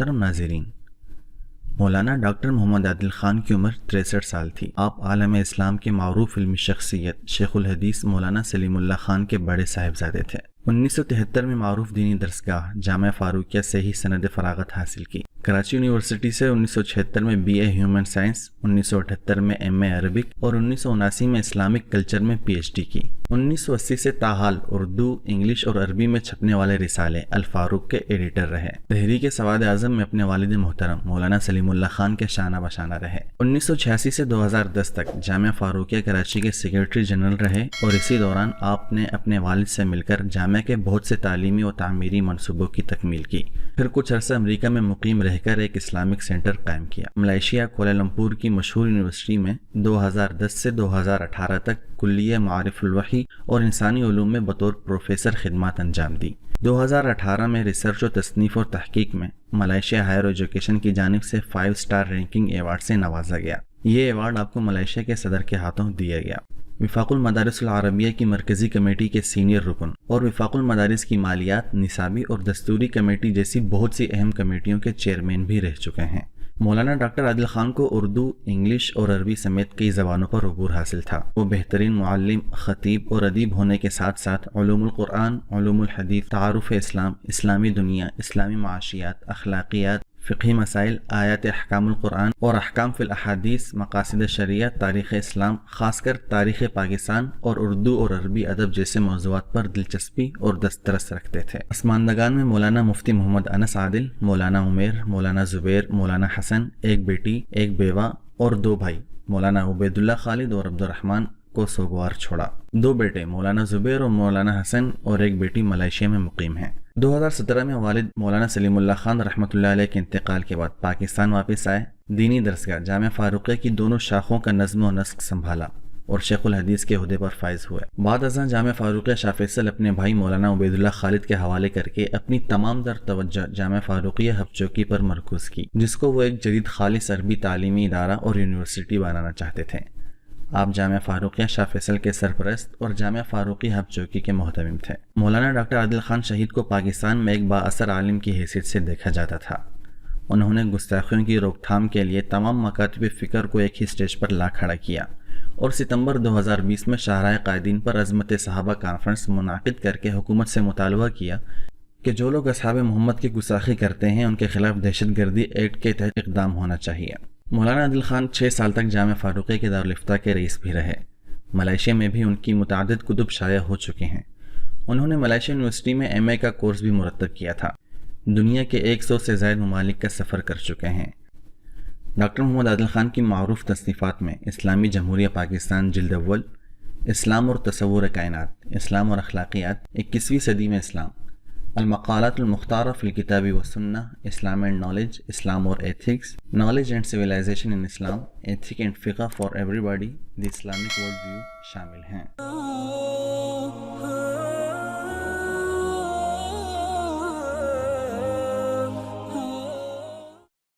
محترم ناظرین، مولانا ڈاکٹر محمد عادل خان کی عمر 63 سال تھی۔ آپ عالم اسلام کے معروف علمی شخصیت شیخ الحدیث مولانا سلیم اللہ خان کے بڑے صاحبزادے تھے۔ 1973 میں معروف دینی درسگاہ جامعہ فاروقیہ سے ہی سند فراغت حاصل کی۔ کراچی یونیورسٹی سے 1976 میں BA ہیومن سائنس، 1978 میں MA عربک اور 1979 میں اسلامک کلچر میں PhD کی۔ 1980 سے تاحال اردو، انگلش اور عربی میں چھپنے والے رسالے الفاروق کے ایڈیٹر رہے۔ تحریک سواد اعظم میں اپنے والد محترم مولانا سلیم اللہ خان کے شانہ بشانہ رہے۔ 1986 سے 2010 تک جامعہ فاروقیہ کراچی کے سیکرٹری جنرل رہے اور اسی دوران آپ نے اپنے والد سے مل کر جامعہ کے بہت سے تعلیمی و تعمیری منصوبوں کی تکمیل کی۔ پھر کچھ عرصہ امریکہ میں مقیم رہ کر ایک اسلامک سینٹر قائم کیا۔ ملائیشیا کوالالمپور کی مشہور یونیورسٹی میں 2010 سے 2018 تک کلیہ معارف الوحی اور انسانی علوم میں بطور پروفیسر خدمات انجام دی۔ 2018 میں ریسرچ و تصنیف اور تحقیق میں ملائیشیا ہائر ایجوکیشن کی جانب سے 5 اسٹار رینکنگ ایوارڈ سے نوازا گیا۔ یہ ایوارڈ آپ کو ملائیشیا کے صدر کے ہاتھوں دیا گیا۔ وفاق المدارس العربیہ کی مرکزی کمیٹی کے سینئر رکن اور وفاق المدارس کی مالیات، نصابی اور دستوری کمیٹی جیسی بہت سی اہم کمیٹیوں کے چیئرمین بھی رہ چکے ہیں۔ مولانا ڈاکٹر عادل خان کو اردو، انگلش اور عربی سمیت کئی زبانوں پر عبور حاصل تھا۔ وہ بہترین معلم، خطیب اور ادیب ہونے کے ساتھ ساتھ علوم القرآن، علوم الحدیث، تعارف اسلام، اسلامی دنیا، اسلامی معاشیات، اخلاقیات، فقہی مسائل، آیات احکام القرآن اور احکام فی الاحادیث، مقاصد شریعہ، تاریخ اسلام، خاص کر تاریخ پاکستان اور اردو اور عربی ادب جیسے موضوعات پر دلچسپی اور دسترس رکھتے تھے۔ پسماندگان میں مولانا مفتی محمد انس عادل، مولانا عمیر، مولانا زبیر، مولانا حسن، ایک بیٹی، ایک بیوہ اور 2 بھائی مولانا عبید اللہ خالد اور عبد الرحمن کو سوگوار چھوڑا۔ 2 بیٹے مولانا زبیر اور مولانا حسن اور ایک بیٹی ملائیشیا میں مقیم ہیں۔ 2017 میں والد مولانا سلیم اللہ خان رحمۃ اللہ علیہ کے انتقال کے بعد پاکستان واپس آئے۔ دینی درسگاہ جامعہ فاروقیہ کی دونوں شاخوں کا نظم و نسق سنبھالا اور شیخ الحدیث کے عہدے پر فائز ہوئے۔ بعد ازاں جامعہ فاروقیہ شاہ فیصل اپنے بھائی مولانا عبید اللہ خالد کے حوالے کر کے اپنی تمام در توجہ جامعہ فاروقیہ ہب چوکی پر مرکوز کی، جس کو وہ ایک جدید خالص عربی تعلیمی ادارہ اور یونیورسٹی بنانا چاہتے تھے۔ آپ جامعہ فاروقیہ شاہ فیصل کے سرپرست اور جامعہ فاروقیہ ہب چوکی کے محتمم تھے۔ مولانا ڈاکٹر عادل خان شہید کو پاکستان میں ایک بااثر عالم کی حیثیت سے دیکھا جاتا تھا۔ انہوں نے گستاخیوں کی روک تھام کے لیے تمام مکاتب فکر کو ایک ہی سٹیج پر لا کھڑا کیا اور ستمبر 2020 میں شاہراہ قائدین پر عظمت صحابہ کانفرنس منعقد کر کے حکومت سے مطالبہ کیا کہ جو لوگ اصحاب محمد کی گستاخی کرتے ہیں ان کے خلاف دہشت گردی ایکٹ کے تحت اقدام ہونا چاہیے۔ مولانا عادل خان 6 سال تک جامعہ فاروقیہ کے دارالفتہ کے رئیس بھی رہے۔ ملائیشیا میں بھی ان کی متعدد کتب شائع ہو چکے ہیں۔ انہوں نے ملائیشیا یونیورسٹی میں MA کا کورس بھی مرتب کیا تھا۔ دنیا کے 100 سے زائد ممالک کا سفر کر چکے ہیں۔ ڈاکٹر محمد عادل خان کی معروف تصنیفات میں اسلامی جمہوریہ پاکستان جلد اول، اسلام اور تصور کائنات، اسلام اور اخلاقیات، 21ویں صدی میں اسلام، المقالات المختارہ فی الکتاب والسنہ، اسلام اینڈ نالج، اسلام اور ethics, knowledge and civilisation in Islam, ethic and فقہ for everybody, the Islamic world view شامل ہیں۔